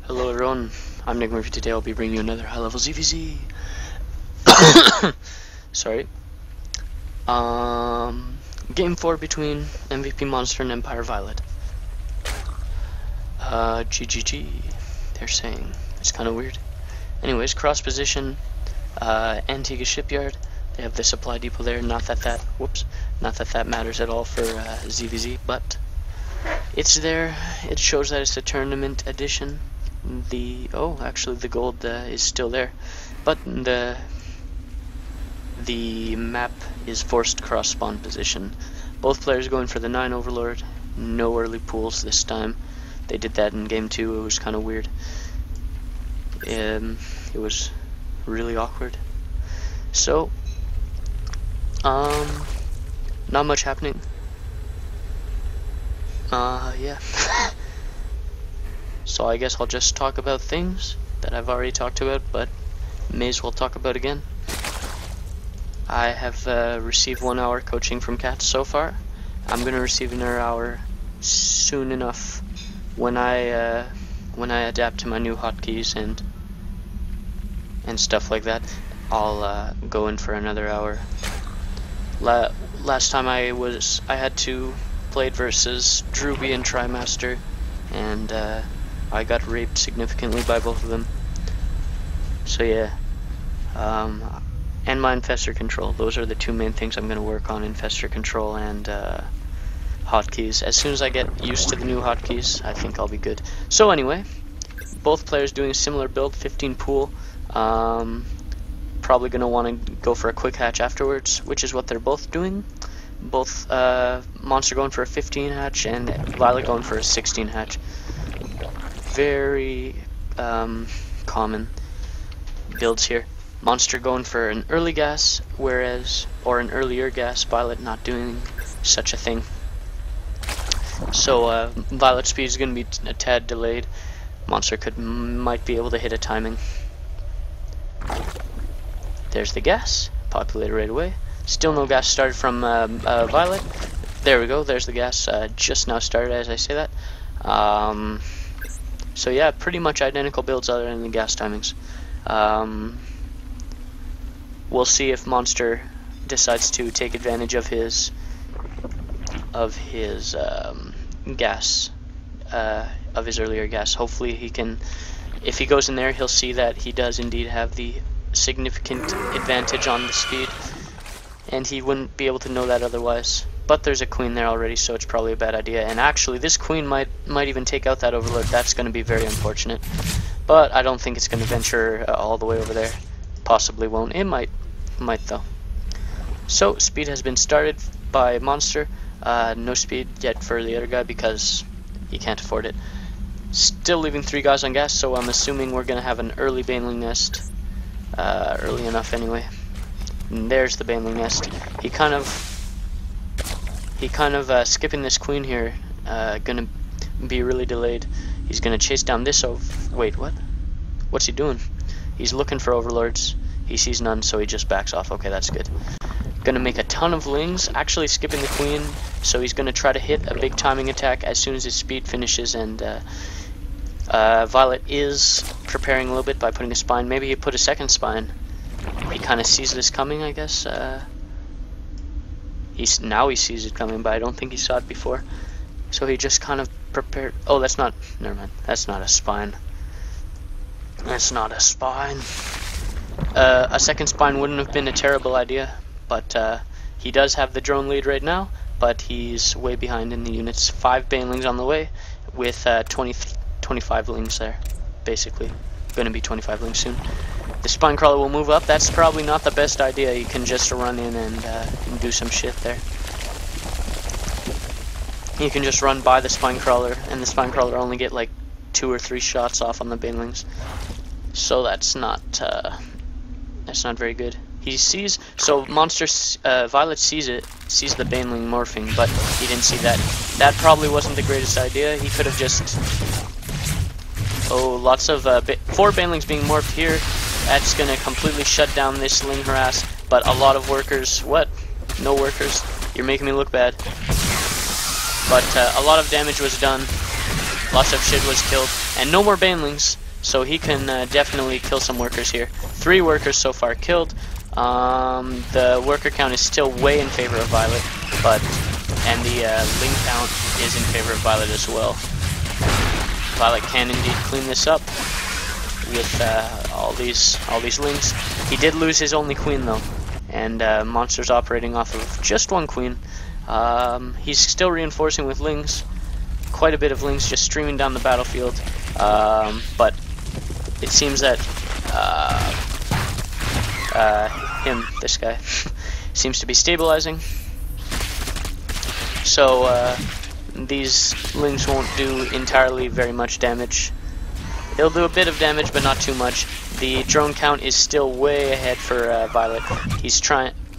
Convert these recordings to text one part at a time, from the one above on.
Hello everyone, I'm nickyboy. Today I'll be bringing you another high-level ZVZ. Sorry. Game 4 between MVPMonster and Empire.viOLet. GGG, they're saying. It's kind of weird. Anyways, cross position, Antigua Shipyard. They have the supply depot there. Not that that matters at all for ZVZ, but it's there. It shows that it's a tournament edition. Actually the gold is still there, but the map is forced cross spawn position. Both players going for the 9 Overlord. No early pools this time. They did that in game 2. It was kind of weird. It was really awkward. So not much happening. Yeah. So I guess I'll just talk about things that I've already talked about, but may as well talk about again. I have received 1 hour coaching from Kat so far. I'm gonna receive another hour soon enough when I adapt to my new hotkeys and stuff like that. I'll go in for another hour. Last time I had to play versus Druby and Trimaster, and I got raped significantly by both of them. So yeah, and my infestor control. Those are the 2 main things I'm going to work on: infestor control and hotkeys. As soon as I get used to the new hotkeys, I think I'll be good. So anyway, both players doing a similar build, 15 pool. Probably going to want to go for a quick hatch afterwards, which is what they're both doing. Both Monster going for a 15 hatch and Violet going for a 16 hatch. Very common builds here. Monster going for an early gas, or an earlier gas, Violet not doing such a thing. So Violet speed is going to be a tad delayed. Monster might be able to hit a timing. There's the gas, populated right away. Still no gas started from Violet. There we go, there's the gas just now started as I say that. So yeah, pretty much identical builds other than the gas timings. We'll see if Monster decides to take advantage of his gas, of his earlier gas. Hopefully he can, if he goes in there, he'll see that he does indeed have the significant advantage on the speed, and he wouldn't be able to know that otherwise. But there's a queen there already, so it's probably a bad idea. And actually, this queen might even take out that Overlord. That's going to be very unfortunate. But I don't think it's going to venture all the way over there. Possibly won't. It might though. So speed has been started by Monster. No speed yet for the other guy because he can't afford it. Still leaving 3 guys on gas, so I'm assuming we're going to have an early baneling nest. Early enough anyway. And there's the baneling nest. He kind of skipping this queen here, gonna be really delayed. He's gonna chase down this wait, what? What's he doing? He's looking for overlords. He sees none, so he just backs off. Okay, that's good. Gonna make a ton of lings, actually skipping the queen, so he's gonna try to hit a big timing attack as soon as his speed finishes, and Violet is preparing a little bit by putting a spine. Maybe he put a second spine. He kind of sees this coming, I guess. Now he sees it coming, but I don't think he saw it before. So he just kind of prepared. Oh, that's not. Never mind. That's not a spine. That's not a spine. A second spine wouldn't have been a terrible idea, but he does have the drone lead right now, but he's way behind in the units. 5 banelings on the way, with 25 lings there, basically. Going to be 25 lings soon. The spine crawler will move up. That's probably not the best idea. You can just run in and do some shit there. You can just run by the spine crawler, and the spine crawler only get like 2 or 3 shots off on the banelings. So that's not very good. He sees, so Monster Violet sees the baneling morphing, but he didn't see that. That probably wasn't the greatest idea. He could have just. Oh, lots of 4 banelings being morphed here. That's going to completely shut down this ling harass, but a lot of workers. What? No workers? You're making me look bad. But a lot of damage was done. Lots of shit was killed, and no more banelings, so he can definitely kill some workers here. 3 workers so far killed. The worker count is still way in favor of Violet, and the ling count is in favor of Violet as well. Violet can indeed clean this up with all these lings. He did lose his only queen though, and Monster's operating off of just 1 queen. He's still reinforcing with lings, quite a bit of lings just streaming down the battlefield, but it seems that this guy, seems to be stabilizing. So these lings won't do entirely very much damage. They'll do a bit of damage, but not too much. The drone count is still way ahead for Violet.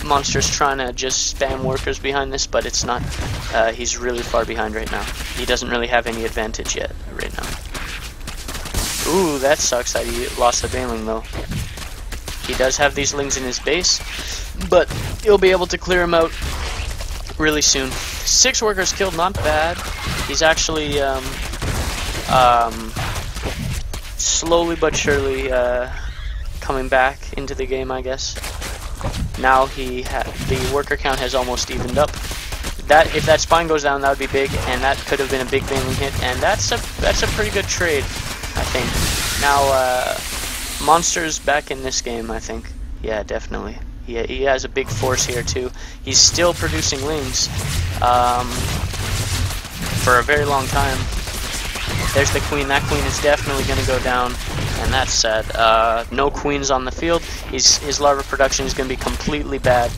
Monster's trying to just spam workers behind this, but it's not. He's really far behind right now. He doesn't really have any advantage yet right now. Ooh, that sucks that he lost the baneling though. He does have these lings in his base, but he'll be able to clear them out really soon. 6 workers killed, not bad. He's actually slowly but surely coming back into the game, I guess. Now the worker count has almost evened up. If that spine goes down, that would be big, and that could have been a big baneling hit, and that's a pretty good trade, I think. Now Monster's back in this game, I think. Yeah, definitely. He has a big force here too. He's still producing lings for a very long time. There's the queen. That queen is definitely going to go down, and that's sad. No queens on the field. His larva production is going to be completely bad.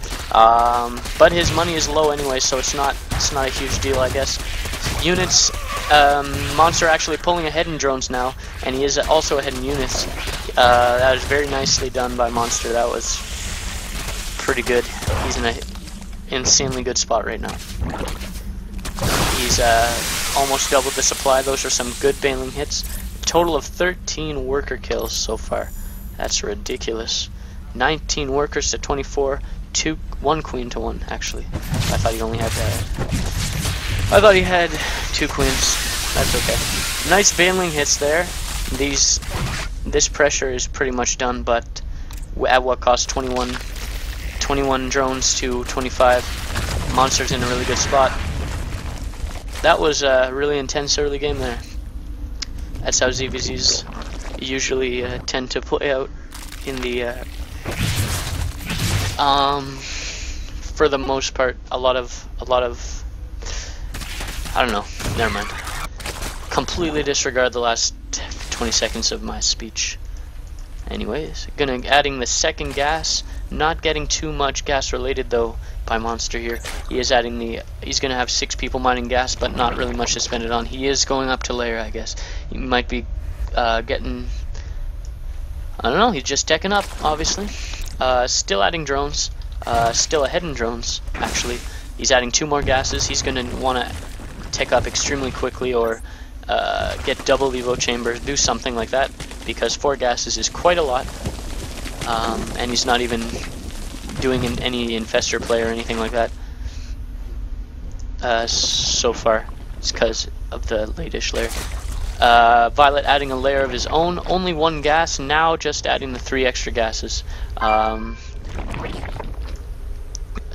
But his money is low anyway, so it's not a huge deal, I guess. Units. Monster actually pulling ahead in drones now, and he is also ahead in units. That was very nicely done by Monster. That was pretty good. He's in an insanely good spot right now. He's almost doubled the supply. Those are some good baneling hits. Total of 13 worker kills so far. That's ridiculous. 19 workers to 24. 1 queen to 1 actually. I thought he only had I thought he had 2 queens. That's okay. Nice baneling hits there. This pressure is pretty much done, but at what cost? 21 drones to 25. Monster's in a really good spot. That was a really intense early game there. That's how ZVZs usually tend to play out in the for the most part. A lot of I don't know, never mind. Completely disregard the last 20 seconds of my speech. Anyways, adding the second gas. Not getting too much gas related though by Monster here. He's gonna have 6 people mining gas, but not really much to spend it on. He is going up to layer, I guess. He might be getting, I don't know, he's just teching up, obviously. Still adding drones. Still ahead in drones, actually. He's adding 2 more gases. He's gonna wanna tech up extremely quickly, or get double Evo chambers, do something like that, because 4 gases is quite a lot. And he's not even doing any infestor play or anything like that so far. It's because of the late-ish layer. Violet adding a layer of his own, only 1 gas, now just adding the 3 extra gases.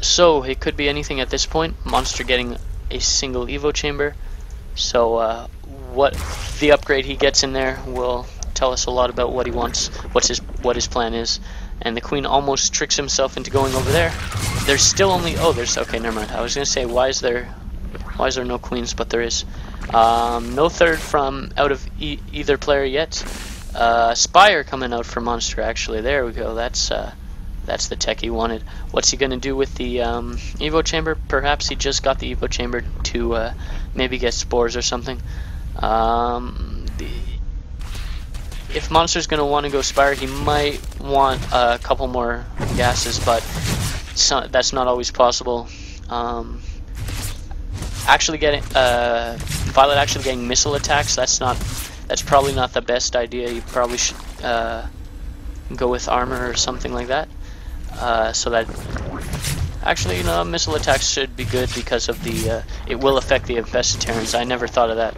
So it could be anything at this point. Monster getting a single Evo chamber. So what the upgrade he gets in there will tell us a lot about what he wants, what his plan is. And the queen almost tricks himself into going over there. There's still only okay, never mind. I was gonna say why is there no queens, but there is. No third from out of either player yet. Spire coming out for Monster actually. There we go. That's the tech he wanted. What's he gonna do with the Evo chamber? Perhaps he just got the Evo chamber to maybe get spores or something. If Monster's going to want to go Spire, he might want a couple more gases, but that's not always possible. Actually getting Violet actually getting missile attacks, that's probably not the best idea. You probably should go with armor or something like that. So that Actually, you know, missile attacks should be good because of the, it will affect the infested Terrans. I never thought of that.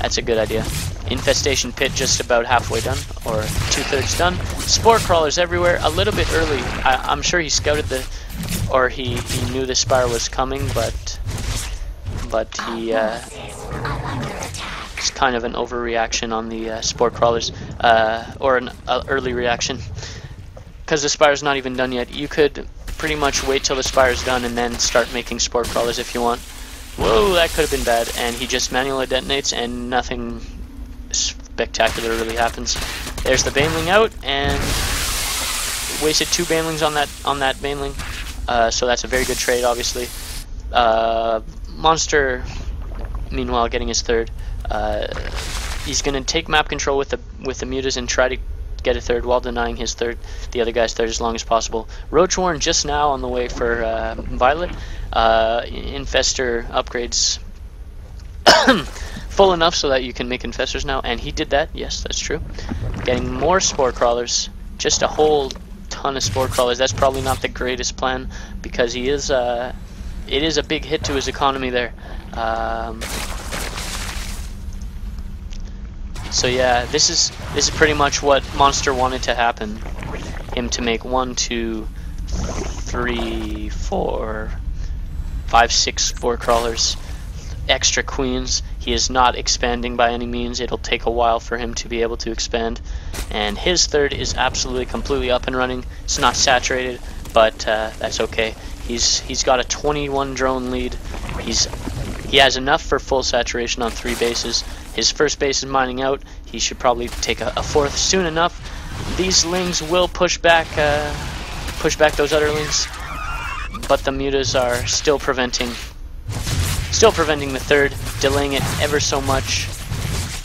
That's a good idea. Infestation pit just about halfway done, or 2/3 done. Spore crawlers everywhere, a little bit early. I'm sure he scouted the, or he knew the spire was coming, but he, it's kind of an overreaction on the spore crawlers, or an early reaction. Because the spire's not even done yet. You could pretty much wait till the spire's done and then start making spore crawlers if you want. Whoa, that could have been bad. And he just manually detonates and nothing spectacular really happens. There's the baneling out, and wasted 2 banelings on that baneling. So that's a very good trade, obviously. Monster, meanwhile, getting his 3rd. He's gonna take map control with the mutas and try to get a 3rd while denying his 3rd, the other guy's 3rd, as long as possible. Roach Warren just now on the way for Violet. Infestor upgrades full enough so that you can make infestors now, and he did that. Yes, that's true. Getting more spore crawlers, just a whole ton of spore crawlers. That's probably not the greatest plan because he is it is a big hit to his economy there. So yeah, this is pretty much what Monster wanted to happen. Him to make 1, 2, 3, 4, 5, 6 spore crawlers, extra queens. He is not expanding by any means. It'll take a while for him to be able to expand. And his 3rd is absolutely completely up and running. It's not saturated, but that's okay. He's got a 21 drone lead. He has enough for full saturation on 3 bases. His first base is mining out. He should probably take a 4th soon enough. These lings will push back those other lings, but the mutas are still preventing the 3rd, delaying it ever so much.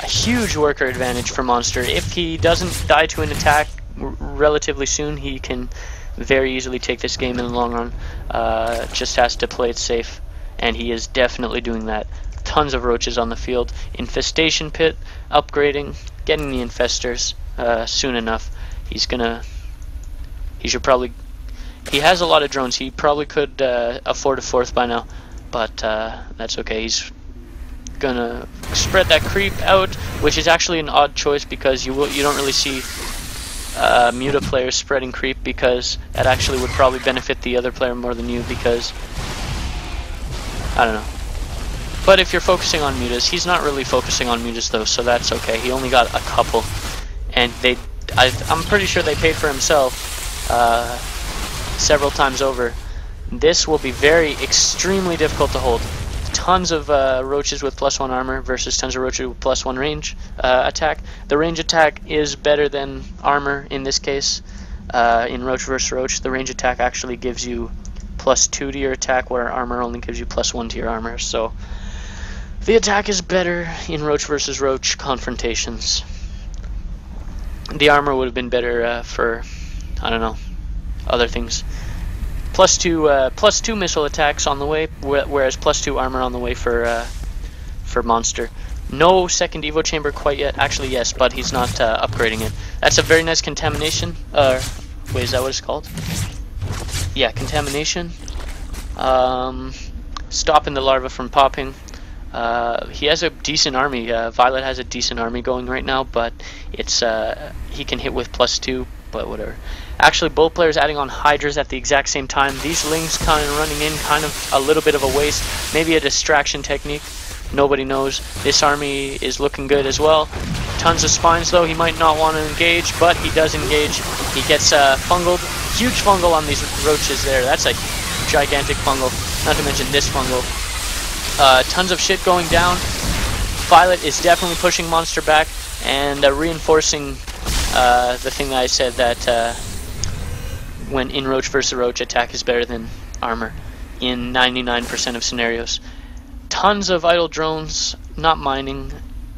A huge worker advantage for Monster. If he doesn't die to an attack relatively soon, he can very easily take this game in the long run. Just has to play it safe, and he is definitely doing that. Tons of roaches on the field. Infestation pit, upgrading, getting the infestors soon enough. He has a lot of drones. He probably could afford a 4th by now, but that's okay. He's gonna spread that creep out, which is actually an odd choice because you don't really see muta players spreading creep, because that actually would probably benefit the other player more than you, because I don't know. But if you're focusing on mutas, he's not really focusing on mutas though, so that's okay. He only got a couple, and I'm pretty sure they paid for himself several times over. This will be extremely difficult to hold. Tons of roaches with +1 armor versus tons of roaches with +1 range attack. The range attack is better than armor in this case. In roach versus roach, the range attack actually gives you +2 to your attack, where armor only gives you +1 to your armor. So the attack is better in roach versus roach confrontations. The armor would have been better for, I don't know, other things. +2 missile attacks on the way, whereas +2 armor on the way for Monster. No second Evo chamber quite yet. Actually, yes, but he's not upgrading it. That's a very nice contamination. Wait, is that what it's called? Yeah, contamination. Stopping the larva from popping. He has a decent army. Violet has a decent army going right now, but it's he can hit with +2, but whatever. Actually, both players adding on hydras at the exact same time. These lings kind of running in, kind of a little bit of a waste. Maybe a distraction technique. Nobody knows. This army is looking good as well. Tons of spines though. He might not want to engage, but he does engage. He gets fungled. Huge fungal on these roaches there. That's a gigantic fungal. Not to mention this fungal. Tons of shit going down. Violet is definitely pushing Monster back and reinforcing the thing that I said, that when in roach versus roach, attack is better than armor in 99% of scenarios. Tons of idle drones, not mining.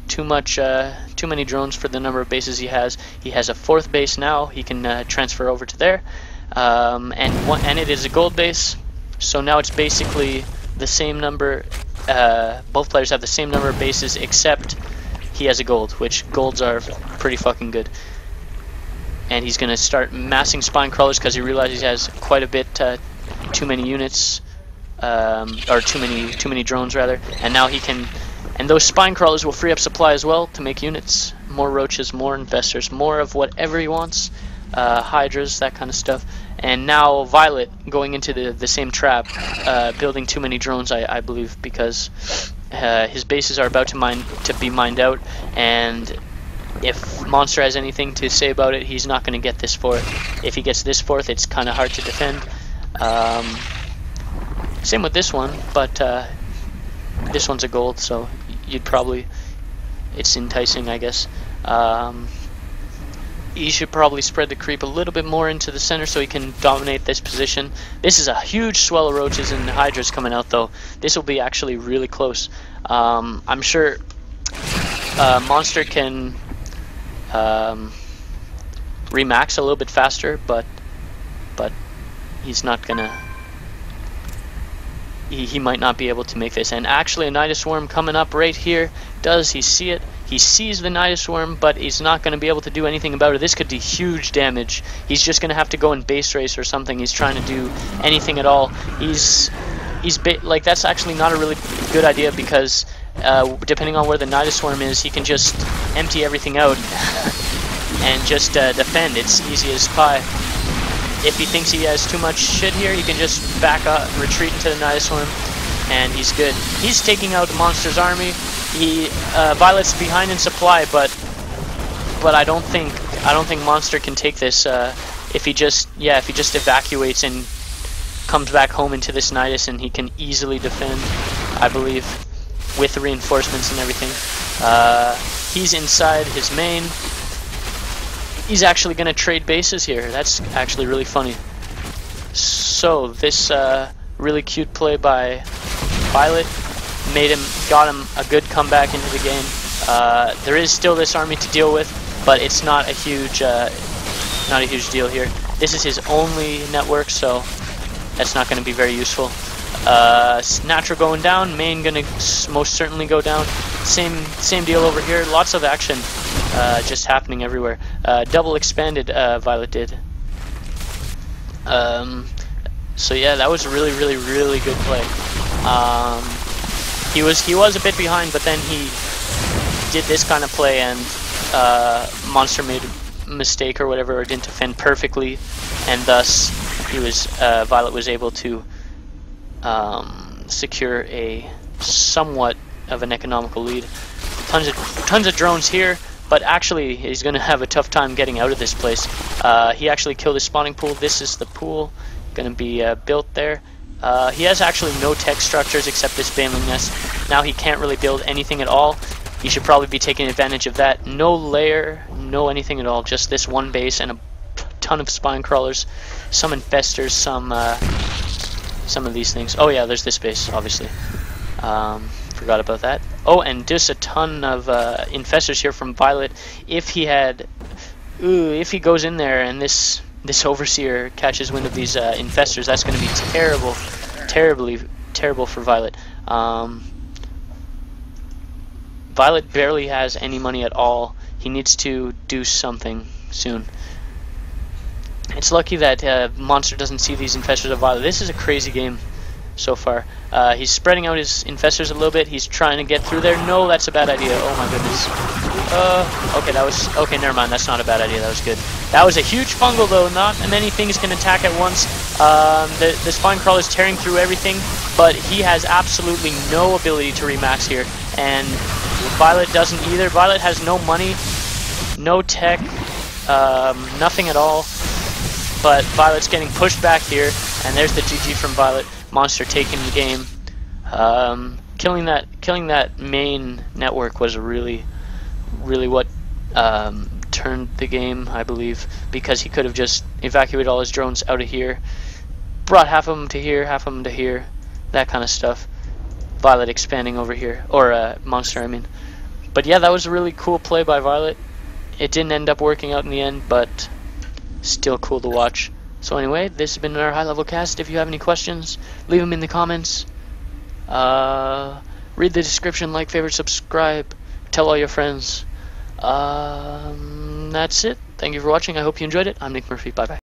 Too many drones for the number of bases he has. He has a 4th base now. He can transfer over to there, and it is a gold base. So now it's basically the same number. Both players have the same number of bases, except he has a gold, which golds are pretty fucking good. And he's gonna start massing spine crawlers because he realizes he has quite a bit to too many units, or too many drones rather, and now he can. And those spine crawlers will free up supply as well to make units, more roaches, more infestors, more of whatever he wants, hydras, that kind of stuff. And now Violet going into the same trap, building too many drones, I believe, because his bases are about to be mined out, and if Monster has anything to say about it, he's not going to get this fourth. If he gets this fourth, it's kind of hard to defend. Same with this one, but this one's a gold, so you'd probably, it's enticing, I guess. He should probably spread the creep a little bit more into the center so he can dominate this position. This is a huge swell of roaches and hydras coming out, though. This will be actually really close. I'm sure Monster can remax a little bit faster, but he's not gonna. He might not be able to make this. And actually, a Nidus Worm coming up right here. Does he see it? He sees the Nidus Worm, but he's not going to be able to do anything about it. This could do huge damage. He's just going to have to go in base race or something. He's trying to do anything at all. Like, that's actually not a really good idea, because depending on where the Nidus Worm is, he can just empty everything out and just defend. It's easy as pie. If he thinks he has too much shit here, he can just back up, retreat into the Nidus Worm, and he's good. He's taking out Monster's army. Violet's behind in supply, but I don't think Monster can take this if he just evacuates and comes back home into this Nidus, and he can easily defend, I believe, with the reinforcements and everything. He's inside his main. He's actually going to trade bases here. That's actually really funny. So this really cute play by Violet got him a good comeback into the game. There is still this army to deal with, but it's not a huge deal here. This is his only network, so that's not going to be very useful. Natural going down, main going to most certainly go down. Same deal over here. Lots of action just happening everywhere. Double expanded, Violet did. So yeah, that was a really good play. He was a bit behind, but then he did this kind of play, and Monster made a mistake or whatever, or didn't defend perfectly, and thus Violet was able to secure a somewhat of an economical lead. Tons of drones here, but actually he's going to have a tough time getting out of this place. He actually killed his spawning pool. This is the pool going to be built there. He has actually no tech structures except this baneling nest. Now he can't really build anything at all. He should probably be taking advantage of that. No lair, no anything at all, just this one base and a ton of spine crawlers, some infestors, some of these things. Oh yeah, there's this base, obviously. Forgot about that. Oh, and just a ton of infestors here from Violet. If he goes in there and this overseer catches wind of these infestors, that's going to be terrible for Violet. Violet barely has any money at all. He needs to do something soon. It's lucky that Monster doesn't see these infestors of Violet. This is a crazy game so far. He's spreading out his infestors a little bit. He's trying to get through there. No, that's a bad idea. Oh my goodness. Okay, never mind. That's not a bad idea. That was good. That was a huge fungal, though. Not many things can attack at once. The spine crawler is tearing through everything, but he has absolutely no ability to remax here, and Violet doesn't either. Violet has no money, no tech, nothing at all. But Violet's getting pushed back here, and there's the GG from Violet. Monster taking the game. Killing that main network was really what turned the game, I believe, because he could have just evacuated all his drones out of here, brought half of them to here, half of them to here, that kind of stuff. Violet expanding over here, or Monster, I mean. But yeah, that was a really cool play by Violet. It didn't end up working out in the end, but still cool to watch. So anyway, this has been our high-level cast. If you have any questions, leave them in the comments. Read the description, like, favorite, subscribe, tell all your friends. That's it. Thank you for watching. I hope you enjoyed it. I'm Nick Murphy. Bye-bye.